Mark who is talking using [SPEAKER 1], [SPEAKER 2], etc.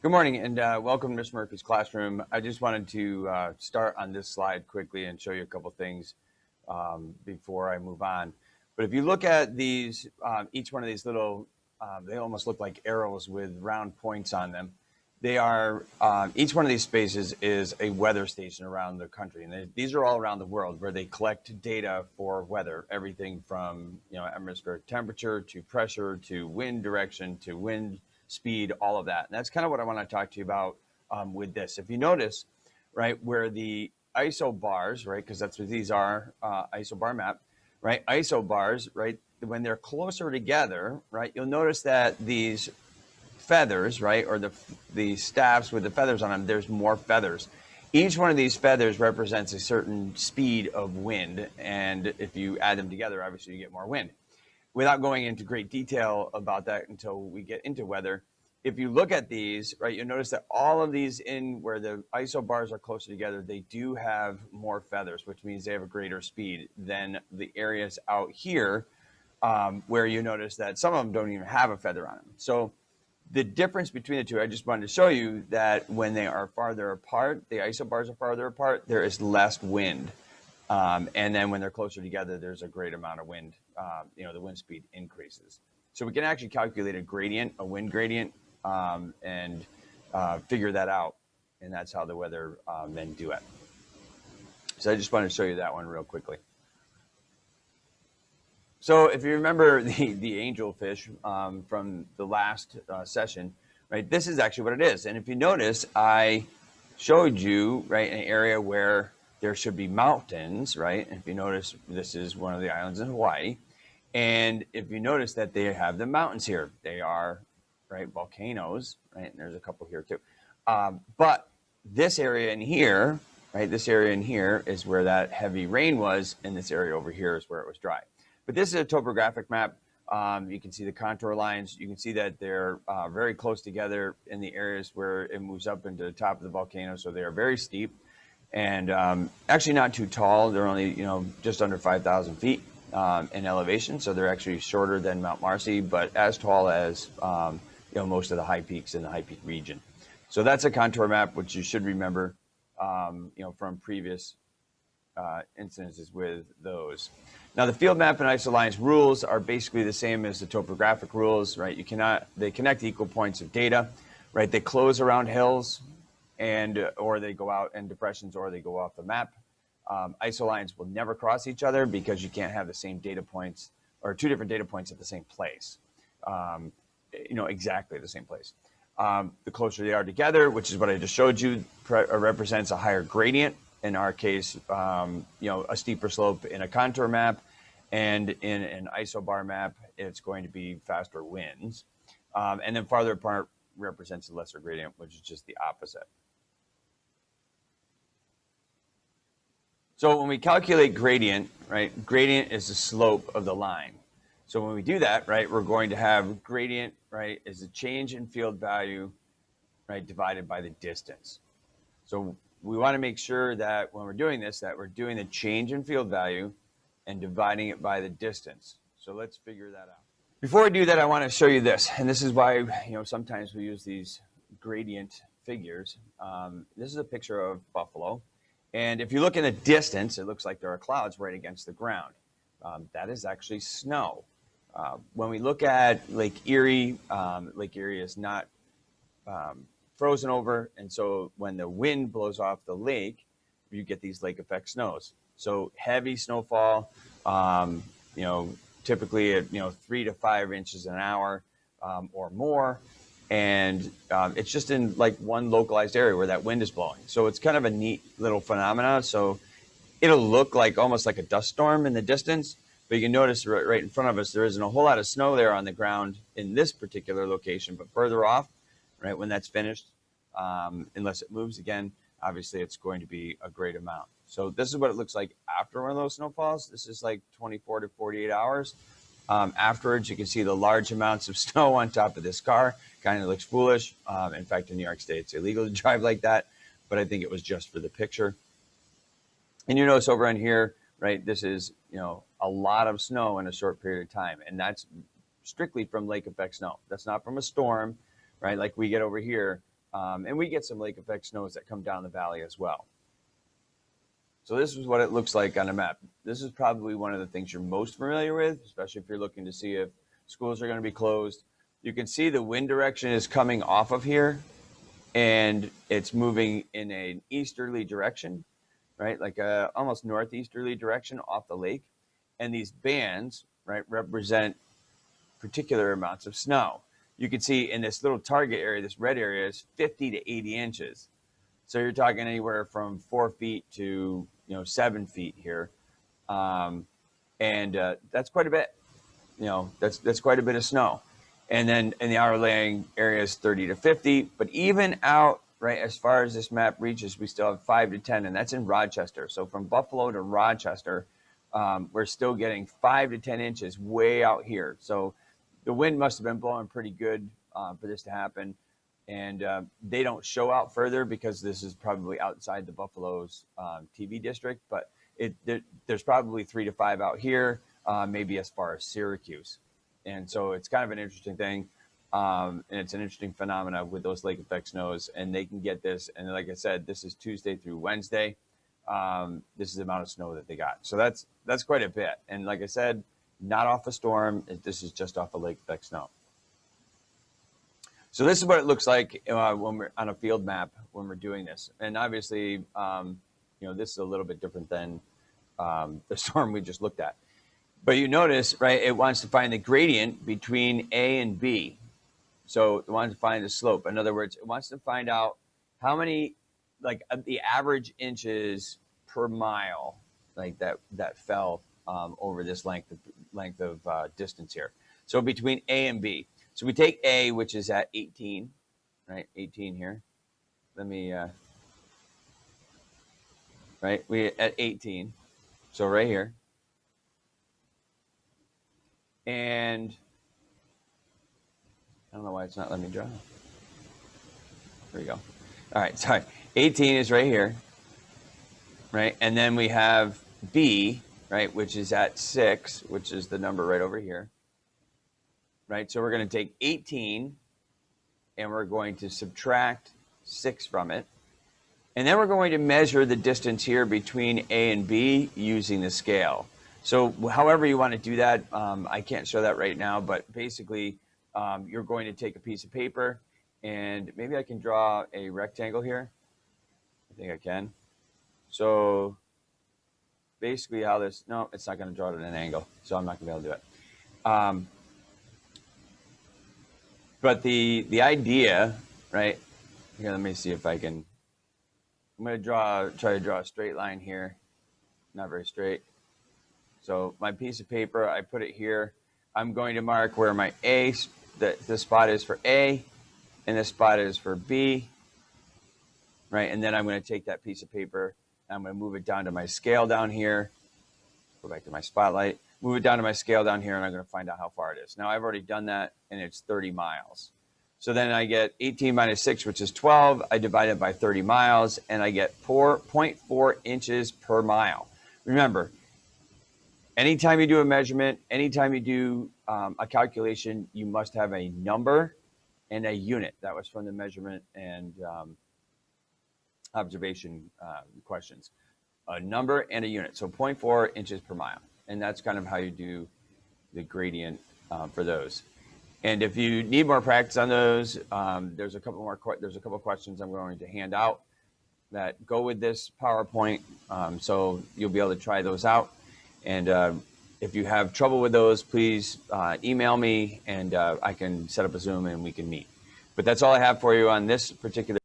[SPEAKER 1] Good morning and welcome to Mr. Murphy's Classroom. I just wanted to start on this slide quickly and show you a couple things before I move on. But if you look at these, each one of these little, they almost look like arrows with round points on them. They are, each one of these spaces is a weather station around the country. And these are all around the world where they collect data for weather, everything from, atmospheric temperature to pressure to wind direction to wind speed, all of that. And that's kind of what I want to talk to you about with this. If you notice, right, where the isobars, right, because that's what these are, isobar map, right, isobars, right, when they're closer together, right, you'll notice that these feathers, right, or the staffs with the feathers on them, there's more feathers. Each one of these feathers represents a certain speed of wind, and if you add them together, obviously you get more wind. Without going into great detail about that until we get into weather, if you look at these, right, you'll notice that all of these in where the isobars are closer together, they do have more feathers, which means they have a greater speed than the areas out here where you notice that some of them don't even have a feather on them. So the difference between the two, I just wanted to show you that when they are farther apart, the isobars are farther apart, there is less wind. And then when they're closer together, there's a great amount of wind. The wind speed increases. So we can actually calculate a gradient, a wind gradient, and figure that out. And that's how the weather men do it. So I just wanted to show you that one real quickly. So if you remember the angelfish from the last session, right, this is actually what it is. And if you notice, I showed you, right, an area where there should be mountains, right? And if you notice, this is one of the islands in Hawaii. And if you notice that they have the mountains here, they are, right, volcanoes, right? And there's a couple here too. But this area in here, right, this area in here is where that heavy rain was, and this area over here is where it was dry. But this is a topographic map. You can see the contour lines. You can see that they're very close together in the areas where it moves up into the top of the volcano. So they are very steep and actually not too tall. They're only, just under 5,000 feet in elevation. So they're actually shorter than Mount Marcy, but as tall as, most of the high peaks in the high peak region. So that's a contour map, which you should remember, from previous incidences with those. Now the field map and ISO-Alliance rules are basically the same as the topographic rules, right? They connect equal points of data, right? They close around hills or they go out in depressions or they go off the map. ISO-Alliance will never cross each other because you can't have the same data points or two different data points at the same place, exactly the same place. The closer they are together, which is what I just showed you, represents a higher gradient. In our case, a steeper slope in a contour map, and in an isobar map, it's going to be faster winds. And then farther apart represents a lesser gradient, which is just the opposite. So when we calculate gradient, right, gradient is the slope of the line. So when we do that, right, we're going to have gradient, right, is the change in field value, right, divided by the distance. So we want to make sure that when we're doing this, that we're doing the change in field value and dividing it by the distance. So let's figure that out. Before I do that, I want to show you this. And this is why, sometimes we use these gradient figures. This is a picture of Buffalo. And if you look in the distance, it looks like there are clouds right against the ground. That is actually snow. When we look at Lake Erie is not frozen over, and so when the wind blows off the lake, you get these lake effect snows. So heavy snowfall, typically at 3 to 5 inches an hour or more, and it's just in like one localized area where that wind is blowing. So it's kind of a neat little phenomena. So it'll look like almost like a dust storm in the distance, but you can notice right in front of us there isn't a whole lot of snow there on the ground in this particular location, but further off, right, when that's finished, unless it moves again, obviously it's going to be a great amount. So this is what it looks like after one of those snowfalls. This is like 24 to 48 hours. Afterwards, you can see the large amounts of snow on top of this car. Kind of looks foolish. In fact, in New York State, it's illegal to drive like that, but I think it was just for the picture. And you notice over on here, right, this is, a lot of snow in a short period of time. And that's strictly from lake effect snow. That's not from a storm, right, like we get over here. And we get some lake effect snows that come down the valley as well. So this is what it looks like on a map. This is probably one of the things you're most familiar with, especially if you're looking to see if schools are going to be closed. You can see the wind direction is coming off of here, and it's moving in an easterly direction, right? Like a almost northeasterly direction off the lake. And these bands, right, represent particular amounts of snow. You can see in this little target area, this red area is 50 to 80 inches. So you're talking anywhere from 4 feet to 7 feet here, and that's quite a bit. That's quite a bit of snow. And then in the outer laying areas, 30 to 50. But even out right as far as this map reaches, we still have 5 to 10, and that's in Rochester. So from Buffalo to Rochester, we're still getting 5 to 10 inches way out here. So the wind must have been blowing pretty good for this to happen. And they don't show out further because this is probably outside the Buffalo's TV district, but there's probably 3 to 5 out here, maybe as far as Syracuse. And so it's kind of an interesting thing. And it's an interesting phenomena with those lake effect snows, and they can get this. And like I said, this is Tuesday through Wednesday. This is the amount of snow that they got. So that's quite a bit. And like I said, not off a storm. This is just off a lake effect snow. So this is what it looks like when we're on a field map when we're doing this. And obviously, this is a little bit different than the storm we just looked at. But you notice, right, it wants to find the gradient between A and B. So it wants to find the slope. In other words, it wants to find out how many, like the average inches per mile, like that fell over this length of distance here. So between A and B. So we take A, which is at 18, right? 18 here. Let me, right? We at 18. So right here. And I don't know why it's not letting me draw. There we go. All right, sorry. 18 is right here, right? And then we have B, right, which is at 6, which is the number right over here. Right, so we're going to take 18 and we're going to subtract 6 from it. And then we're going to measure the distance here between A and B using the scale. So however you want to do that, I can't show that right now, but basically you're going to take a piece of paper, and maybe I can draw a rectangle here. I think I can. So basically how this, no, it's not going to draw it at an angle, so I'm not going to be able to do it. But the idea, right, here, let me see if I can, I'm going to try to draw a straight line here. Not very straight. So my piece of paper, I put it here. I'm going to mark where my A, the spot is for A, and this spot is for B, right? And then I'm going to take that piece of paper, and I'm going to move it down to my scale down here. Go back to my spotlight. Move it down to my scale down here, and I'm going to find out how far it is. Now, I've already done that, and it's 30 miles. So then I get 18 minus 6, which is 12. I divide it by 30 miles, and I get 4.4 inches per mile. Remember, anytime you do a measurement, anytime you do a calculation, you must have a number and a unit. That was from the measurement and observation questions. A number and a unit. So 0.4 inches per mile. And that's kind of how you do the gradient for those. And if you need more practice on those, there's a couple questions I'm going to hand out that go with this PowerPoint. So you'll be able to try those out. And if you have trouble with those, please email me, and I can set up a Zoom and we can meet. But that's all I have for you on this particular